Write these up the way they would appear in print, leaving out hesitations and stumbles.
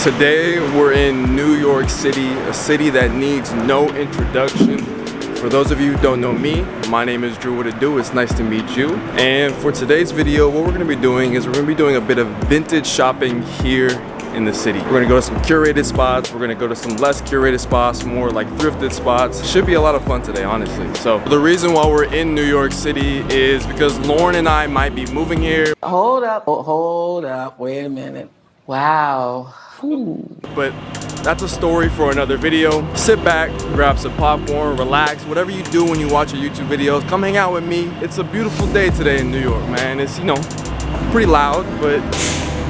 Today we're in New York City, a city that needs no introduction. For those of you who don't know me, my name is Drew. What it do? It's nice to meet you. And for today's video, what we're gonna be doing is we're gonna be doing a bit of vintage shopping here in the city. We're gonna go to some curated spots. We're gonna go to some less curated spots, more like thrifted spots. Should be a lot of fun today, honestly. So the reason why we're in New York City is because Lauren and I might be moving here. Hold up, wait a minute. Wow. But that's a story for another video. Sit back, grab some popcorn, relax, whatever you do when you watch your YouTube videos, come hang out with me. It's a beautiful day today in New York, man. It's, you know, pretty loud, but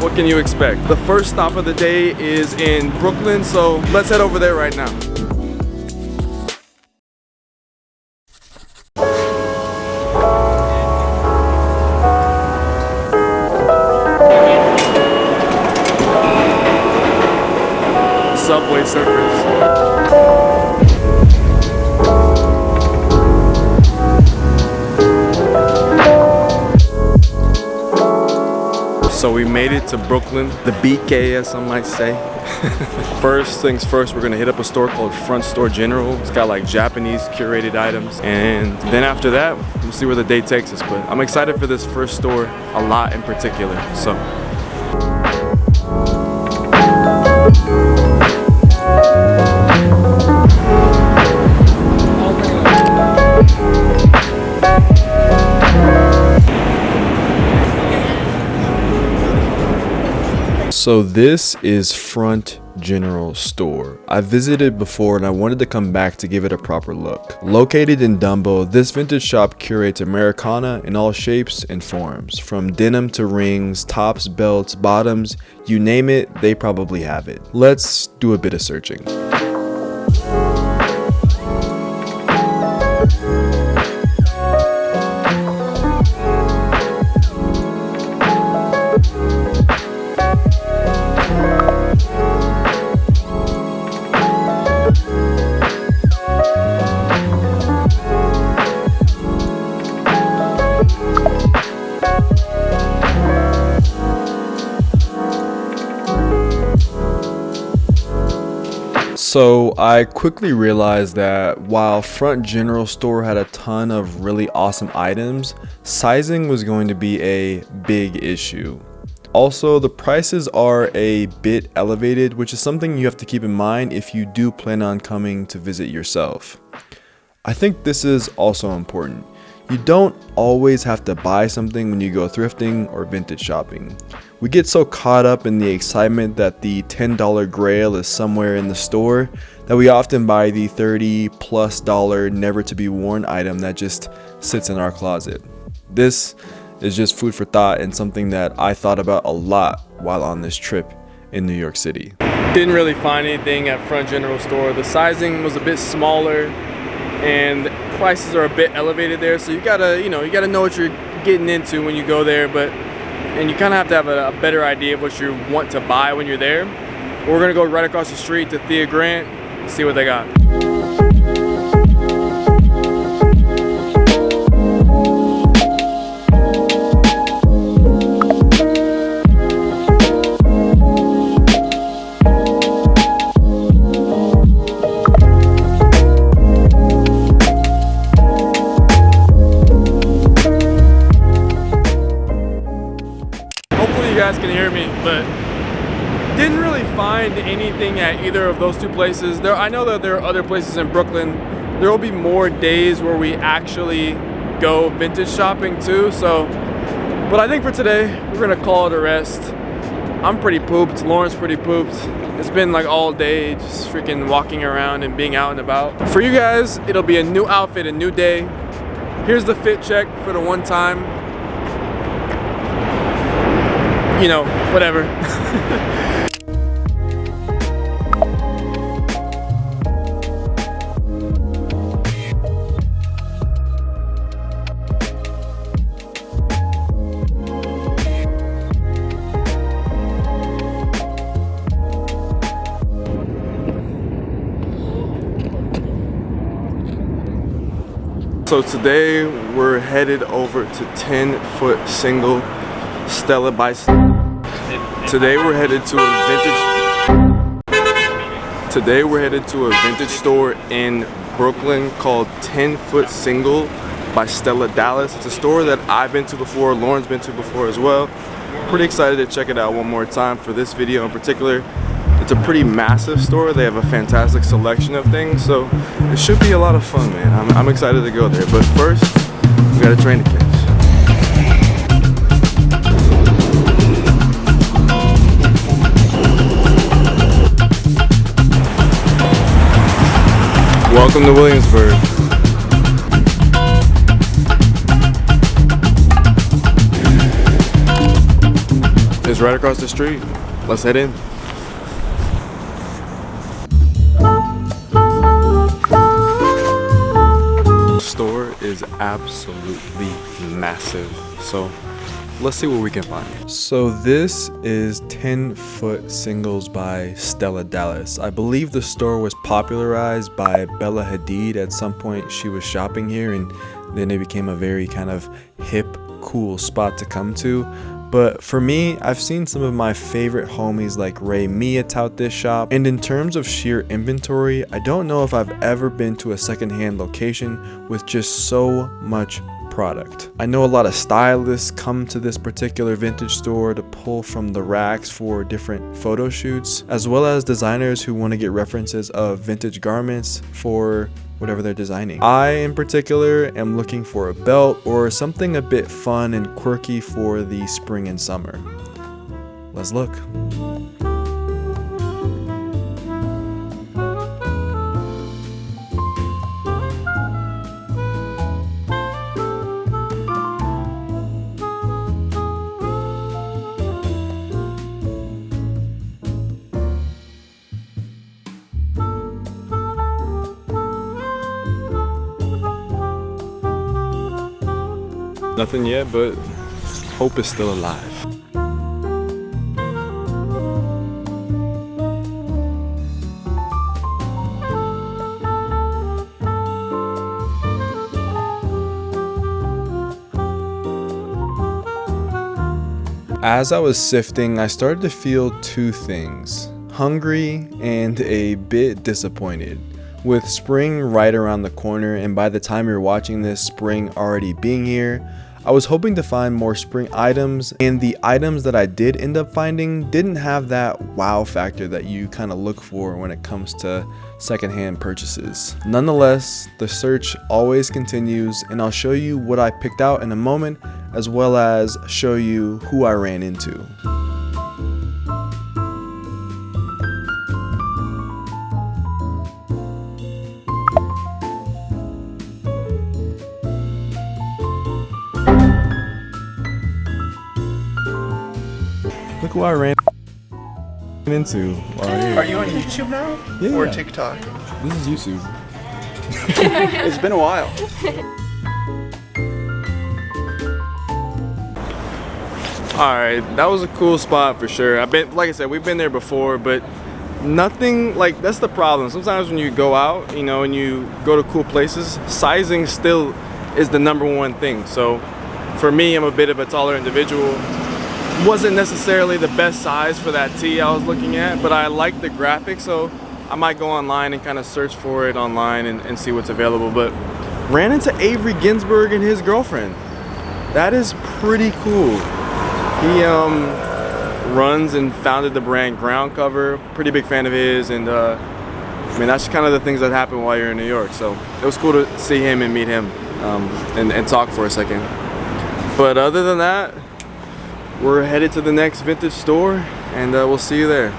what can you expect? The first stop of the day is in Brooklyn, so let's head over there right now. Subway Surfers. So we made it to Brooklyn, the BK as some might say. First things first, we're gonna hit up a store called Front Store General. It's got like Japanese curated items. And then after that, we'll see where the day takes us. But I'm excited for this first store a lot in particular, so. So this is Front General Store. I visited before and I wanted to come back to give it a proper look. Located in Dumbo, this vintage shop curates Americana in all shapes and forms. From denim to rings, tops, belts, bottoms, you name it, they probably have it. Let's do a bit of searching. So I quickly realized that while Front General Store had a ton of really awesome items, sizing was going to be a big issue. Also, the prices are a bit elevated, which is something you have to keep in mind if you do plan on coming to visit yourself. I think this is also important. You don't always have to buy something when you go thrifting or vintage shopping. We get so caught up in the excitement that the $10 Grail is somewhere in the store that we often buy the $30+ never to be worn item that just sits in our closet. This is just food for thought and something that I thought about a lot while on this trip in New York City. Didn't really find anything at Front General Store. The sizing was a bit smaller and prices are a bit elevated there, so you gotta know what you're getting into when you go there, and you kind of have to have a better idea of what you want to buy when you're there. We're gonna go right across the street to Thea Grant and see what they got. Can hear me, but didn't really find anything at either of those two places. I know that there are other places in Brooklyn. There will be more days where we actually go vintage shopping too, so but I think for today we're gonna call it a rest. I'm pretty pooped, Lauren's pretty pooped. It's been like all day just freaking walking around and being out and about. For you guys, it'll be a new outfit, a new day. Here's the fit check for the one time. You know, whatever. So today we're headed over to 10-foot single Stella by. Today we're headed to a vintage. Today we're headed to a vintage store in Brooklyn called 10 Foot Single by Stella Dallas. It's a store that I've been to before, Lauren's been to before as well. Pretty excited to check it out one more time for this video in particular. It's a pretty massive store. They have a fantastic selection of things, so it should be a lot of fun, man. I'm excited to go there, but first we got a train to catch. Welcome to Williamsburg. It's right across the street. Let's head in. The store is absolutely massive, so let's see what we can find. So this is 10 Foot Singles by Stella Dallas. I believe the store was popularized by Bella Hadid. At some point she was shopping here, and then it became a very kind of hip, cool spot to come to. But for me, I've seen some of my favorite homies like Ray Mia tout this shop, and in terms of sheer inventory, I don't know if I've ever been to a secondhand location with just so much product. I know a lot of stylists come to this particular vintage store to pull from the racks for different photo shoots, as well as designers who want to get references of vintage garments for whatever they're designing. I in particular am looking for a belt or something a bit fun and quirky for the spring and summer. Let's look. Nothing yet, but hope is still alive. As I was sifting, I started to feel two things: hungry and a bit disappointed. With spring right around the corner, and by the time you're watching this, spring already being here, I was hoping to find more spring items, and the items that I did end up finding didn't have that wow factor that you kind of look for when it comes to secondhand purchases. Nonetheless, the search always continues, and I'll show you what I picked out in a moment, as well as show you who I ran into. Look who I ran into. Are you on YouTube now? Yeah. Or TikTok? This is YouTube. It's been a while. Alright, that was a cool spot for sure. Like I said, we've been there before, but nothing, like, that's the problem. Sometimes when you go out, you know, and you go to cool places, sizing still is the #1 thing. So for me, I'm a bit of a taller individual. Wasn't necessarily the best size for that tee I was looking at, but I like the graphic, so I might go online and kind of search for it online and see what's available. But ran into Avery Ginsburg and his girlfriend. That is pretty cool. He runs and founded the brand Ground Cover. Pretty big fan of his, and I mean, that's kind of the things that happen while you're in New York. So it was cool to see him and meet him and talk for a second. But other than that, we're headed to the next vintage store, and we'll see you there.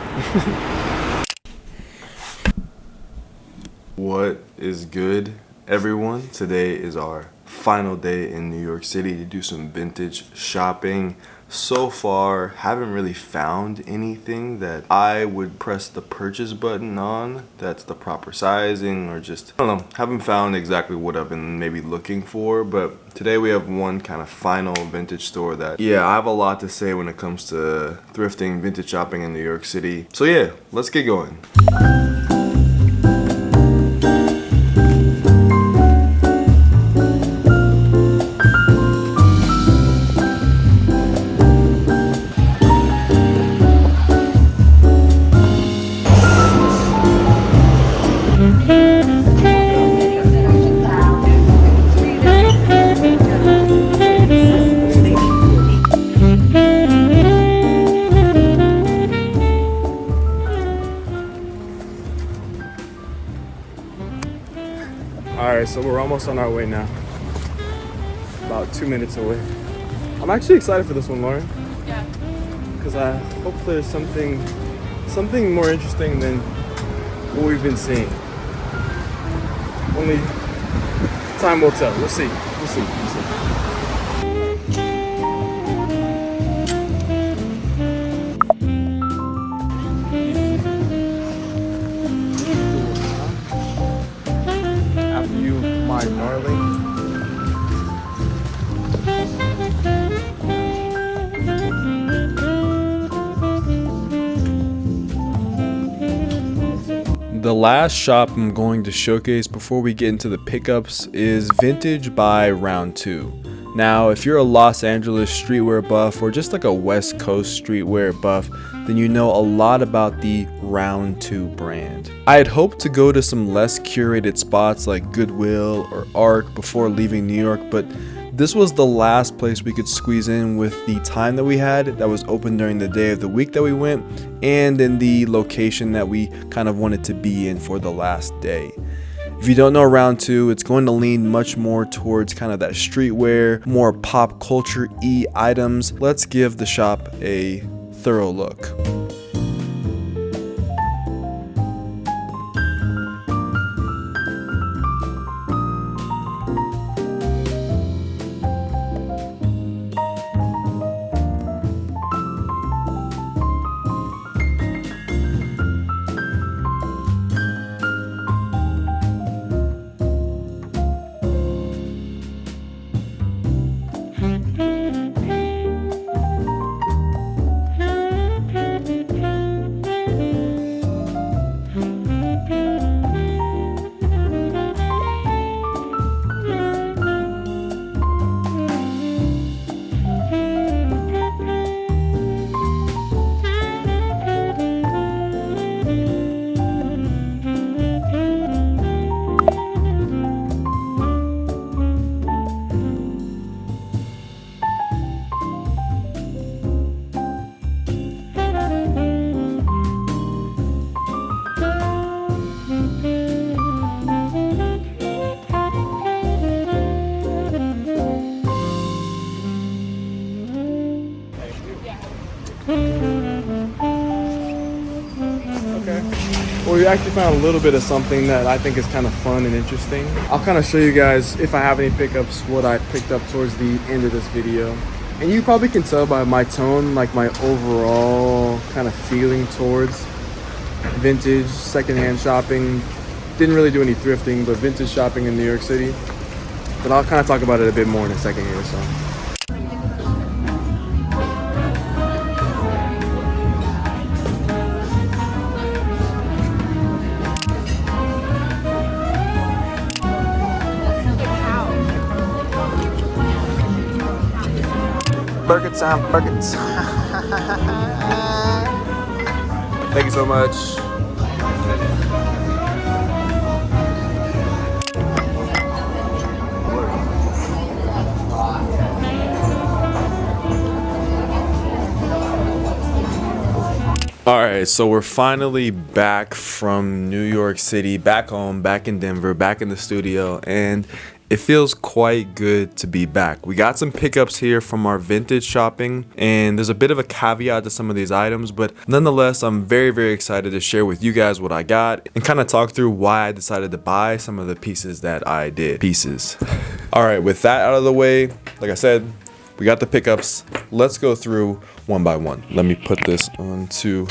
What is good, everyone? Today is our final day in New York City to do some vintage shopping. So far, haven't really found anything that I would press the purchase button on that's the proper sizing, or just, I don't know, haven't found exactly what I've been maybe looking for. But today we have one kind of final vintage store that, yeah, I have a lot to say when it comes to thrifting, vintage shopping in New York City. So yeah, let's get going. Alright, so we're almost on our way now. About 2 minutes away. I'm actually excited for this one, Lauren. Yeah. Because I hope there's something more interesting than what we've been seeing. Only time will tell. We'll see. We'll see. We'll see. After you, my darling. The last shop I'm going to showcase before we get into the pickups is Vintage by Round 2. Now, if you're a Los Angeles streetwear buff or just like a West Coast streetwear buff, then you know a lot about the Round 2 brand. I had hoped to go to some less curated spots like Goodwill or Arc before leaving New York, but this was the last place we could squeeze in with the time that we had that was open during the day of the week that we went and in the location that we kind of wanted to be in for the last day. If you don't know Round 2, it's going to lean much more towards kind of that streetwear, more pop culture-y items. Let's give the shop a thorough look. Well, we actually found a little bit of something that I think is kind of fun and interesting. I'll kind of show you guys, if I have any pickups, what I picked up towards the end of this video. And you probably can tell by my tone, like my overall kind of feeling towards vintage, secondhand shopping. Didn't really do any thrifting, but vintage shopping in New York City. But I'll kind of talk about it a bit more in a second here, so. Burger time, burger time. Thank you so much. Alright, so we're finally back from New York City, back home, back in Denver, back in the studio, and it feels quite good to be back. We got some pickups here from our vintage shopping, and there's a bit of a caveat to some of these items, but nonetheless, I'm very, very excited to share with you guys what I got and kind of talk through why I decided to buy some of the pieces that I did. Alright, with that out of the way, like I said, we got the pickups. Let's go through one by one. Let me put this onto...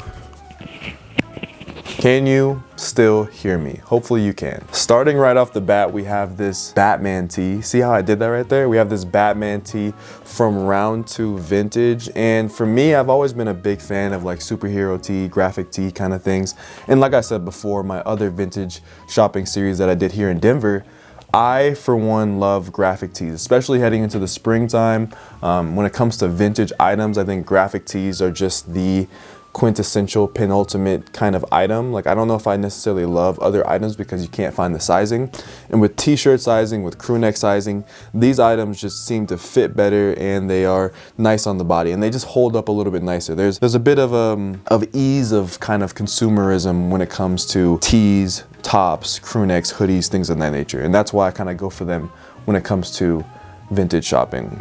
Can you still hear me? Hopefully you can. Starting right off the bat, we have this Batman tee. See how I did that right there? We have this Batman tee from Round 2 Vintage. And for me, I've always been a big fan of like superhero tee, graphic tee kind of things. And like I said before, my other vintage shopping series that I did here in Denver, I, for one, love graphic tees, especially heading into the springtime. When it comes to vintage items, I think graphic tees are just the quintessential penultimate kind of item. Like, I don't know if I necessarily love other items because you can't find the sizing. And with t-shirt sizing, with crew neck sizing, these items just seem to fit better, and they are nice on the body, and they just hold up a little bit nicer. There's a bit of ease of kind of consumerism when it comes to tees, tops, crew necks, hoodies, things of that nature. And that's why I kind of go for them when it comes to vintage shopping.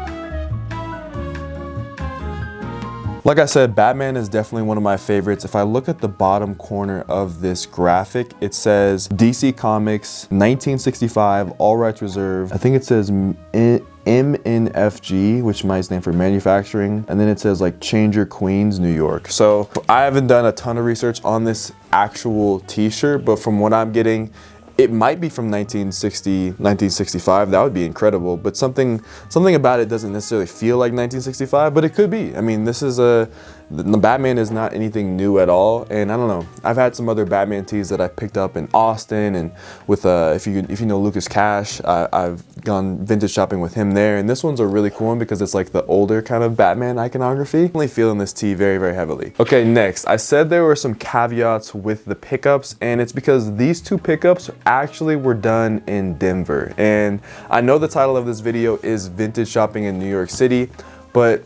Like I said, Batman is definitely one of my favorites. If I look at the bottom corner of this graphic, it says DC Comics 1965, all rights reserved. I think it says MNFG, which might stand for manufacturing. And then it says like Changer Queens, New York. So I haven't done a ton of research on this actual t-shirt, but from what I'm getting, it might be from 1960, 1965. That would be incredible. But something about it doesn't necessarily feel like 1965, but it could be. I mean, the Batman is not anything new at all. And I don't know, I've had some other Batman tees that I picked up in Austin, and with, if you know Lucas Cash, I've gone vintage shopping with him there. And this one's a really cool one because it's like the older kind of Batman iconography. I'm really feeling this tee very, very heavily. Okay, next, I said there were some caveats with the pickups, and it's because these two pickups actually were done in Denver. And I know the title of this video is Vintage Shopping in New York City, but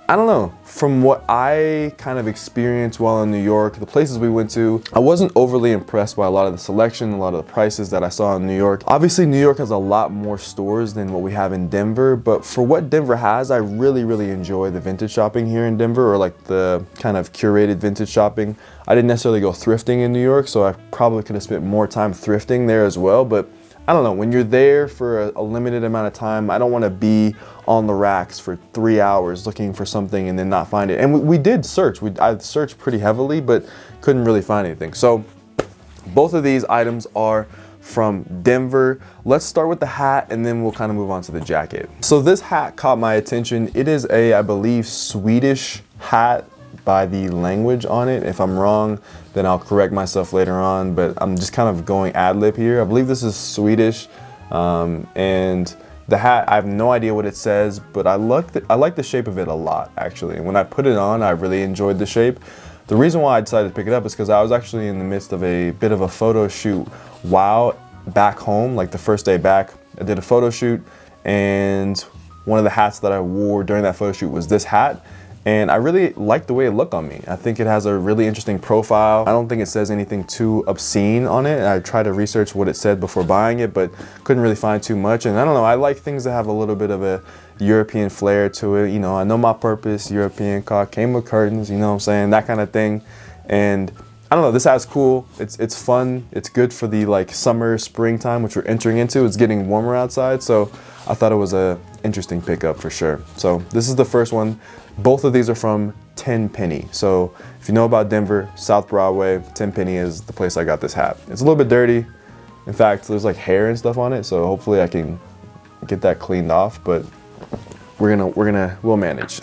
I don't know, from what I kind of experienced while in New York, the places we went to, I wasn't overly impressed by a lot of the selection, a lot of the prices that I saw in New York. Obviously, New York has a lot more stores than what we have in Denver, but for what Denver has, I really, really enjoy the vintage shopping here in Denver, or like the kind of curated vintage shopping. I didn't necessarily go thrifting in New York, so I probably could have spent more time thrifting there as well, but I don't know, when you're there for a limited amount of time, I don't want to be on the racks for 3 hours looking for something and then not find it. And we did search. I searched pretty heavily, but couldn't really find anything. So both of these items are from Denver. Let's start with the hat, and then we'll kind of move on to the jacket. So this hat caught my attention. It is a, I believe, Swedish hat by the language on it. If I'm wrong, then I'll correct myself later on, but I'm just kind of going ad-lib here. I believe this is Swedish, and the hat, I have no idea what it says, but I like the shape of it a lot, actually. And when I put it on, I really enjoyed the shape. The reason why I decided to pick it up is because I was actually in the midst of a bit of a photo shoot while back home, like the first day back. I did a photo shoot, and one of the hats that I wore during that photo shoot was this hat. And I really like the way it looked on me. I think it has a really interesting profile. I don't think it says anything too obscene on it. I tried to research what it said before buying it, but couldn't really find too much. And I don't know, I like things that have a little bit of a European flair to it. You know, I know my purpose, European car, came with curtains, you know what I'm saying? That kind of thing. And I don't know, this hat's cool. It's fun. It's good for the like summer, springtime, which we're entering into. It's getting warmer outside. So I thought it was a interesting pickup for sure. So this is the first one. Both of these are from Tenpenny. So if you know about Denver, South Broadway, Tenpenny is the place I got this hat. It's a little bit dirty. In fact, there's like hair and stuff on it. So hopefully I can get that cleaned off, but we'll manage.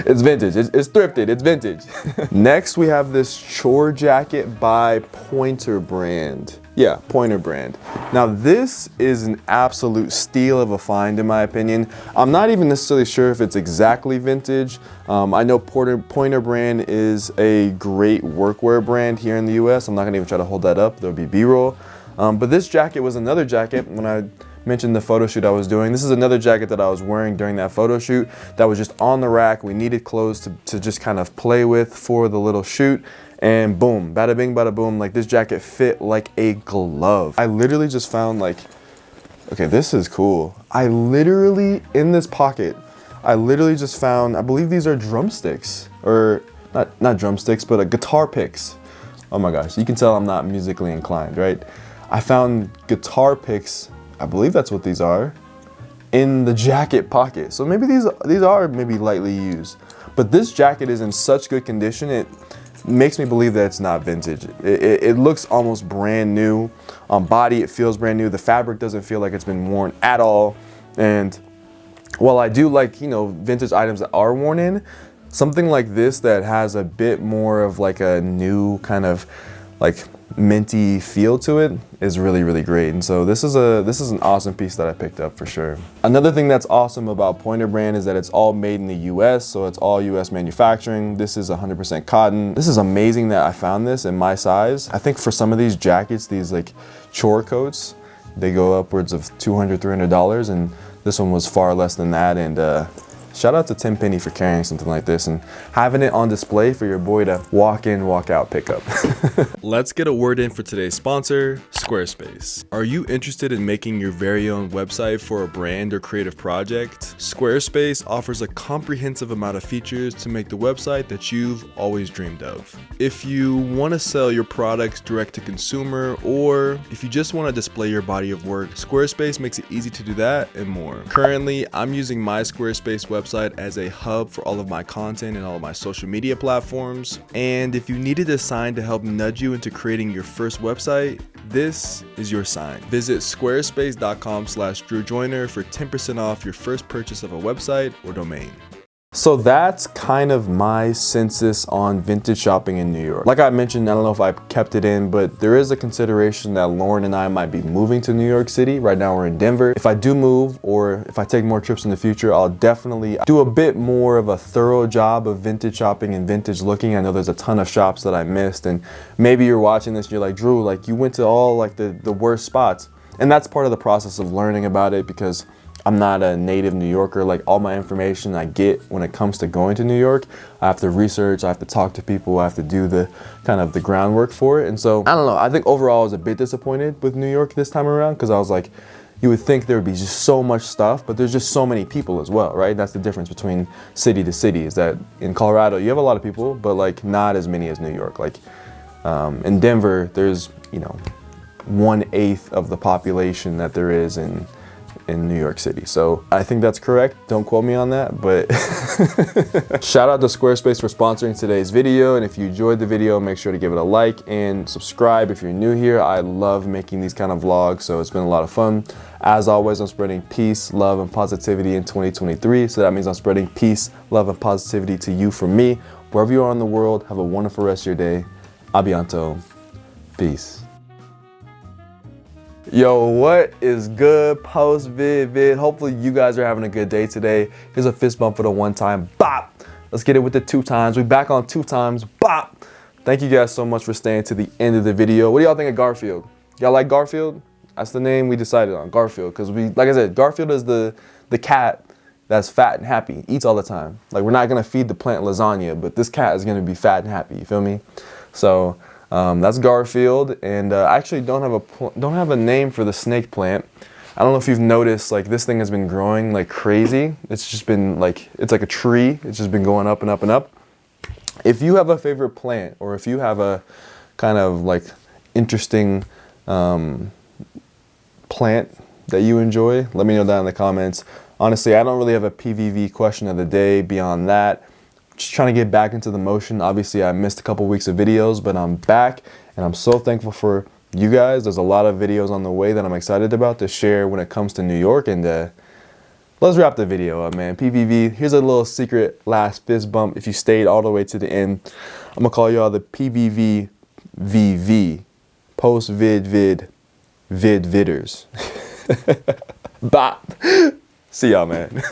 It's vintage, it's thrifted, it's vintage. Next, we have this chore jacket by Pointer brand. Yeah, Pointer brand. Now this is an absolute steal of a find in my opinion. I'm not even necessarily sure if it's exactly vintage. I know Pointer brand is a great workwear brand here in the US. I'm not gonna even try to hold that up, there'll be B-roll. But this jacket was another jacket when I mentioned the photo shoot I was doing. This is another jacket that I was wearing during that photo shoot that was just on the rack. We needed clothes to just kind of play with for the little shoot. And boom, bada bing, bada boom, like this jacket fit like a glove. I literally just found like, okay, this is cool. I literally, in this pocket, I literally just found, I believe these are drumsticks, or not drumsticks, but a guitar picks. Oh my gosh, you can tell I'm not musically inclined, right? I found guitar picks, I believe that's what these are, in the jacket pocket. So maybe these are maybe lightly used, but this jacket is in such good condition, it makes me believe that it's not vintage. It looks almost brand new. On body, it feels brand new. The fabric doesn't feel like it's been worn at all. And while I do like, you know, vintage items that are worn in, something like this that has a bit more of like a new kind of like minty feel to it is really, really great. And so this is an awesome piece that I picked up for sure. Another thing that's awesome about Pointer brand is that it's all made in the US, so it's all US manufacturing. This is 100% cotton. This is amazing that I found this in my size. I think for some of these jackets, these like chore coats, they go upwards of $200, $300, and this one was far less than that. And shout out to Tim Penny for carrying something like this and having it on display for your boy to walk in, walk out, pick up. Let's get a word in for today's sponsor, Squarespace. Are you interested in making your very own website for a brand or creative project? Squarespace offers a comprehensive amount of features to make the website that you've always dreamed of. If you want to sell your products direct to consumer, or if you just want to display your body of work, Squarespace makes it easy to do that and more. Currently, I'm using my Squarespace website as a hub for all of my content and all of my social media platforms. And if you needed a sign to help nudge you into creating your first website, this is your sign. Visit squarespace.com/DrewJoyner for 10% off your first purchase of a website or domain. So that's kind of my census on vintage shopping in New York. Like I mentioned, I don't know if I kept it in, but there is a consideration that Lauren and I might be moving to New York City. Right now we're in Denver. If I do move, or if I take more trips in the future, I'll definitely do a bit more of a thorough job of vintage shopping and vintage looking. I know there's a ton of shops that I missed, and maybe you're watching this and you're like, Drew, like you went to all like the worst spots. And that's part of the process of learning about it, because I'm not a native New Yorker. Like all my information I get when it comes to going to New York, I have to research, I have to talk to people, I have to do the kind of the groundwork for it. And so I don't know, I think overall I was a bit disappointed with New York this time around, because I was like, you would think there would be just so much stuff, but there's just so many people as well, right? That's the difference between city to city, is that in Colorado you have a lot of people, but like not as many as New York. Like in Denver, there's, you know, 1/8 of the population that there is in New York City. So I think that's correct. Don't quote me on that, but shout out to Squarespace for sponsoring today's video. And if you enjoyed the video, make sure to give it a like and subscribe if you're new here. I love making these kind of vlogs, so it's been a lot of fun. As always, I'm spreading peace, love, and positivity in 2023. So that means I'm spreading peace, love, and positivity to you from me. Wherever you are in the world, have a wonderful rest of your day. Abianto. Peace. Yo, what is good? Post vid. Hopefully you guys are having a good day today. Here's a fist bump for the 1 time. Bop. Let's get it with the 2 times. We back on 2 times. Bop. Thank you guys so much for staying to the end of the video. What do y'all think of Garfield? Y'all like Garfield? That's the name we decided on, Garfield, because like I said, Garfield is the cat that's fat and happy, eats all the time. Like, we're not gonna feed the plant lasagna, but this cat is gonna be fat and happy. You feel me? So. That's Garfield, and I actually don't have a name for the snake plant. I don't know if you've noticed, like this thing has been growing like crazy. It's just been like, it's like a tree. It's just been going up and up and up. If you have a favorite plant, or if you have a kind of like interesting plant that you enjoy, let me know that in the comments. Honestly, I don't really have a PVV question of the day beyond that. Just trying to get back into the motion. Obviously, I missed a couple weeks of videos, but I'm back, and I'm so thankful for you guys. There's a lot of videos on the way that I'm excited about to share when it comes to New York, and let's wrap the video up, man. PVV, here's a little secret last fist bump. If you stayed all the way to the end, I'm gonna call y'all the PVV VV, post viders. Bop. See y'all, man.